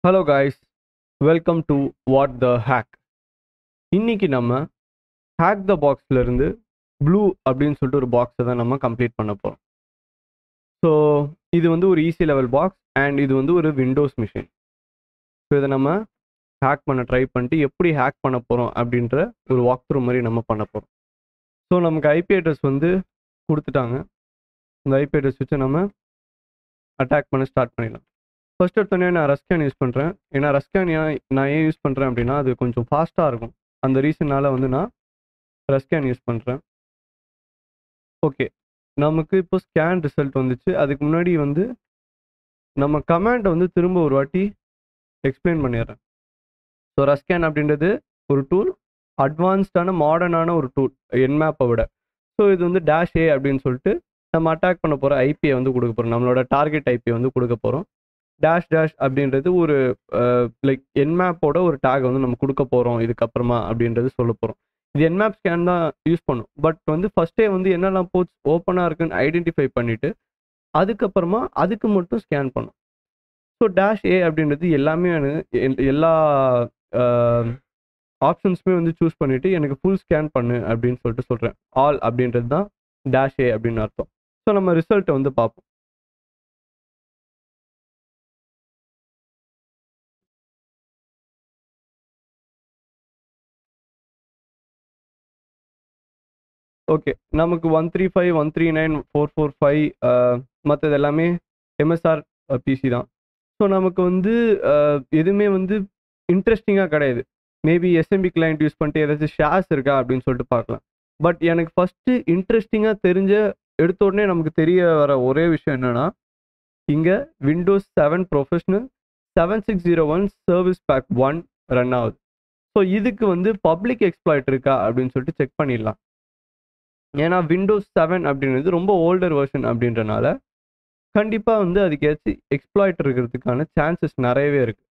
Hello guys, welcome to what the hack. இன்னைக்கு நம்ம hack த பாக்ஸ்ல இருந்து ப்ளூ அப்படின்னு சொல்லிட்டு ஒரு பாக்ஸை தான் நம்ம கம்ப்ளீட் பண்ண போகிறோம். ஸோ இது வந்து ஒரு ஈஸி லெவல் பாக்ஸ் அண்ட் இது வந்து ஒரு விண்டோஸ் மிஷின். ஸோ இதை நம்ம ஹேக் பண்ண ட்ரை பண்ணிட்டு எப்படி ஹேக் பண்ண போகிறோம் அப்படின்ற ஒரு வாக் த்ரூ மாதிரி நம்ம பண்ண போகிறோம். ஸோ நமக்கு ஐபி அட்ரஸ் வந்து கொடுத்துட்டாங்க. இந்த ஐபி அட்ரஸ் வச்சு நம்ம அட்டாக் பண்ண ஸ்டார்ட் பண்ணிடலாம். ஃபர்ஸ்ட் எடுத்தோடனே நான் ரஸ்கேன் யூஸ் பண்ணுறேன். ஏன்னா ரஸ்கேன் நான் ஏன் யூஸ் பண்ணுறேன் அப்படின்னா அது கொஞ்சம் ஃபாஸ்ட்டாக இருக்கும். அந்த ரீசனால் வந்து நான் ரஸ்கேன் யூஸ் பண்ணுறேன். ஓகே, நமக்கு இப்போ ஸ்கேன் ரிசல்ட் வந்துச்சு. அதுக்கு முன்னாடி வந்து நம்ம கமாண்டை வந்து திரும்ப ஒரு வாட்டி எக்ஸ்பிளைன் பண்ணிடுறேன். ஸோ ரஸ்கேன் அப்படின்றது ஒரு டூல், அட்வான்ஸ்டான மாடர்னான ஒரு டூல் என்மேப்பை விட. ஸோ இது வந்து டேஷ் ஏ அப்படின்னு சொல்லிட்டு நம்ம அட்டாக் பண்ண போகிற ஐபியை வந்து கொடுக்க போகிறோம். நம்மளோட டார்கெட் ஐபியை வந்து கொடுக்க போகிறோம். டேஷ் டேஷ் அப்படின்றது ஒரு லைக் என்மேப்போட ஒரு டேக் வந்து நம்ம கொடுக்க போகிறோம் இதுக்கப்புறமா அப்படின்றது சொல்ல போகிறோம். இது என்மேப் ஸ்கேன் தான் யூஸ் பண்ணும். பட் வந்து ஃபஸ்ட்டே வந்து என்னெல்லாம் போர்ட்ஸ் ஓப்பனாக இருக்குன்னு ஐடென்டிஃபை பண்ணிவிட்டு அதுக்கப்புறமா அதுக்கு மட்டும் ஸ்கேன் பண்ணும். ஸோ டேஷ் ஏ அப்படின்றது எல்லாமே எல்லா ஆப்ஷன்ஸுமே வந்து சூஸ் பண்ணிவிட்டு எனக்கு ஃபுல் ஸ்கேன் பண்ணு அப்படின்னு சொல்லிட்டு சொல்கிறேன். ஆல் அப்படின்றது தான் டேஷ் ஏ அப்படின்னு அர்த்தம். ஸோ நம்ம ரிசல்ட்டை வந்து பார்ப்போம். ஓகே, நமக்கு 135 139 445 மற்றது எல்லாமே எம்எஸ்ஆர் பிசி தான். ஸோ நமக்கு வந்து எதுவுமே வந்து இன்ட்ரெஸ்டிங்காக கிடையாது. மேபி எஸ்எம்பி கிளைண்ட் யூஸ் பண்ணிட்டு ஏதாச்சும் ஷேர்ஸ் இருக்கா அப்படின்னு சொல்லிட்டு பார்க்கலாம். பட் எனக்கு ஃபஸ்ட்டு இன்ட்ரெஸ்டிங்காக தெரிஞ்ச எடுத்த உடனே நமக்கு தெரிய வர ஒரே விஷயம் என்னென்னா, இங்கே Windows 7 professional 7601 service pack 1 run ஆகுது. ஸோ இதுக்கு வந்து பப்ளிக் எக்ஸ்ப்ளாய்ட் இருக்கா அப்படின்னு சொல்லிட்டு செக் பண்ணிடலாம். ஏன்னா விண்டோஸ் 7 அப்படின்றது ரொம்ப ஓல்டர் வெர்ஷன் அப்படின்றனால கண்டிப்பாக வந்து அதுக்கு ஏதாச்சும் எக்ஸ்ப்ளாய்ட் இருக்கிறதுக்கான சான்சஸ் நிறையவே இருக்குது.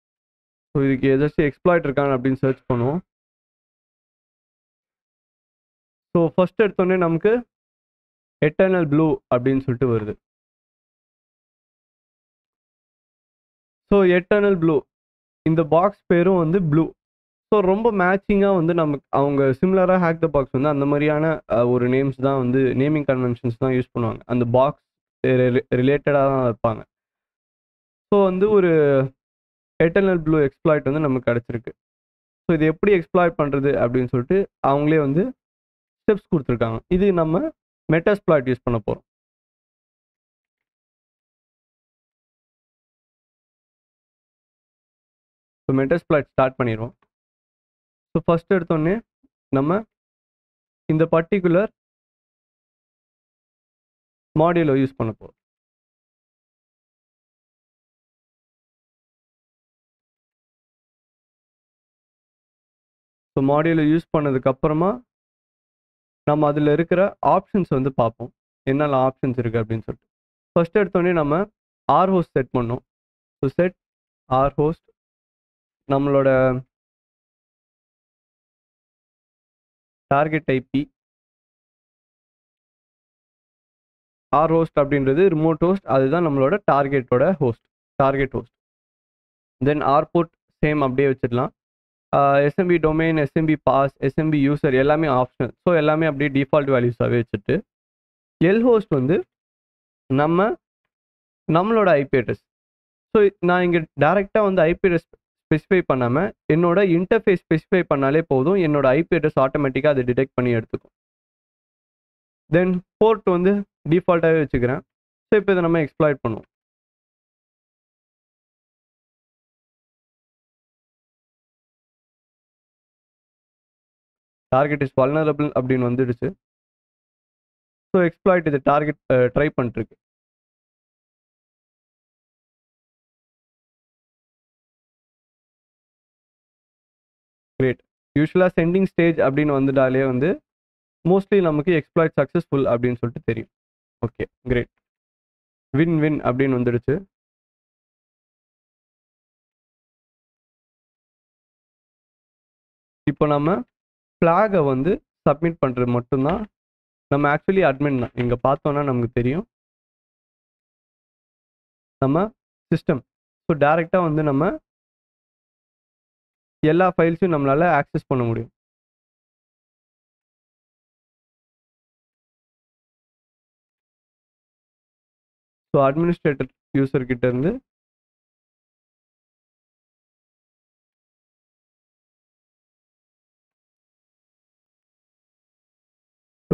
ஸோ இதுக்கு ஏதாச்சும் எக்ஸ்ப்ளாய்ட் இருக்கான்னு அப்படின்னு சர்ச் பண்ணுவோம். ஸோ ஃபர்ஸ்ட் எடுத்தோடனே நமக்கு எட்டர்னல் ப்ளூ அப்படின்னு சொல்லிட்டு வருது. ஸோ எட்டர்னல் ப்ளூ இந்த பாக்ஸ் பேரும் வந்து ப்ளூ. ஸோ ரொம்ப மேட்சிங்காக வந்து நமக்கு அவங்க சிமிலராக ஹேக் த பாக்ஸ் வந்து அந்த மாதிரியான ஒரு நேம்ஸ் தான் வந்து நேமிங் கன்வென்ஷன்ஸ் தான் யூஸ் பண்ணுவாங்க. அந்த பாக்ஸ் ரிலேட்டடாக தான் வைப்பாங்க. ஸோ வந்து ஒரு எட்டர்னல் ப்ளூ எக்ஸ்ப்ளாய்ட் வந்து நமக்கு கிடச்சிருக்கு. ஸோ இது எப்படி எக்ஸ்ப்ளாய்ட் பண்ணுறது அப்படின்னு சொல்லிட்டு அவங்களே வந்து ஸ்டெப்ஸ் கொடுத்துருக்காங்க. இது நம்ம மெட்டாஸ்ப்ளாய்ட் யூஸ் பண்ண போகிறோம். ஸோ மெட்டாஸ்ப்ளாய்ட் ஸ்டார்ட் பண்ணிடுவோம். ஸோ ஃபஸ்ட் எடுத்தோடனே நம்ம இந்த பர்டிகுலர் மாடியூலை யூஸ் பண்ண போகிறோம். ஸோ மாடியூலை யூஸ் பண்ணதுக்கப்புறமா நம்ம அதில் இருக்கிற ஆப்ஷன்ஸ் வந்து பார்ப்போம். என்னெல்லாம் ஆப்ஷன்ஸ் இருக்குது அப்படின்னு சொல்லிட்டு. ஃபர்ஸ்ட் எடுத்தோடனே நம்ம ஆர் ஹோஸ்ட் செட் பண்ணோம். ஸோ செட் ஆர் ஹோஸ்ட் நம்மளோட டார்கெட் ஐபி. ஆர் ஹோஸ்ட் அப்படின்றது ரிமோட் ஹோஸ்ட், அதுதான் நம்மளோட target host. Then R port same அப்படியே வச்சிடலாம். SMB domain, SMB pass, SMB user எல்லாமே ஆப்ஷனல். ஸோ எல்லாமே அப்படியே டிஃபால்ட் வேல்யூஸாகவே வச்சுட்டு எல் ஹோஸ்ட் வந்து நம்மளோட ஐபி அட்ரஸ். ஸோ நான் இங்கே டேரெக்டாக வந்து ஐபி அட்ரஸ் ஸ்பெசிஃபை பண்ணாமல் என்னோட இன்டர்ஃபேஸ் ஸ்பெசிஃபை பண்ணாலே போதும். என்னோட ஐபி அட்ரஸ் ஆட்டோமேட்டிக்காக அதை டிடெக்ட் பண்ணி எடுத்துக்கும். தென் போர்ட் வந்து டிஃபால்ட்டாகவே வச்சுக்கிறேன். ஸோ இப்போ இதை நம்ம எக்ஸ்ப்ளாய்ட் பண்ணுவோம். டார்கெட் இஸ் வல்னரபிள் அப்படின்னு வந்துடுச்சு. ஸோ எக்ஸ்ப்ளாய்ட் இது டார்கெட் ட்ரை பண்ணிட்டுருக்கு. கிரேட். யூஸ்வலாக சென்டிங் ஸ்டேஜ் அப்படின்னு வந்துட்டாலே வந்து மோஸ்ட்லி நமக்கு எக்ஸ்ப்ளாய்ட் சக்ஸஸ்ஃபுல் அப்படின்னு சொல்லிட்டு தெரியும். Okay, great. வின் அப்படின்னு வந்துடுச்சு. இப்போ நம்ம ஃப்ளாகை வந்து சப்மிட் பண்ணுறது மட்டும்தான். நம்ம ஆக்சுவலி அட்மின் தான். இங்கே பார்த்தோன்னா நமக்கு தெரியும் நம்ம சிஸ்டம். ஸோ டேரெக்டாக வந்து நம்ம எல்லா ஃபைல்ஸையும் நம்மளால் ஆக்சஸ் பண்ண முடியும். ஸோ அட்மினிஸ்ட்ரேட்டர் யூசர் கிட்ட இருந்து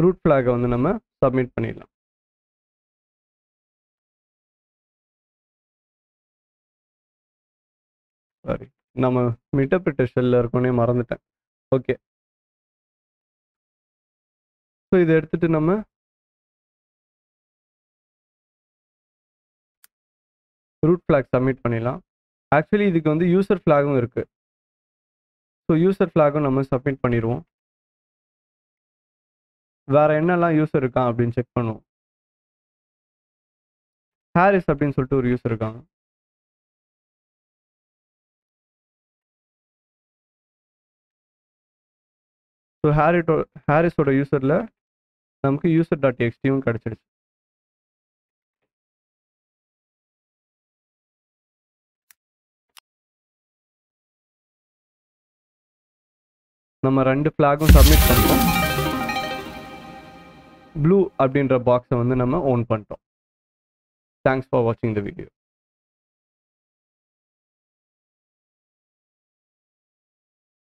ரூட் ஃப்ளாகை வந்து நம்ம சப்மிட் பண்ணிடலாம். சாரி, நம்ம இன்டர்பிரிட்டர் ஷெல்லில் இருக்கோன்னே மறந்துட்டேன். ஓகே, ஸோ இதை எடுத்துட்டு நம்ம ரூட் ஃப்ளாக் சப்மிட் பண்ணிடலாம். ஆக்சுவலி இதுக்கு வந்து யூசர் ஃப்ளாகும் இருக்குது. ஸோ யூசர் ஃப்ளாகும் நம்ம சப்மிட் பண்ணிடுவோம். வேற என்னெல்லாம் யூசர் இருக்கான் அப்படின்னு செக் பண்ணுவோம். ஹாரிஸ் அப்படின்னு சொல்லிட்டு ஒரு யூசர் இருக்காங்க. ஸோ ஹாரிஸோட யூசரில் நமக்கு user.txt கிடச்சிடுச்சு. நம்ம 2 ஃப்ளாகும் சப்மிட் பண்ணிட்டோம். ப்ளூ அப்படின்ற பாக்ஸை வந்து நம்ம ஓன் பண்ணிட்டோம். தேங்க்ஸ் ஃபார் வாட்சிங் த வீடியோ.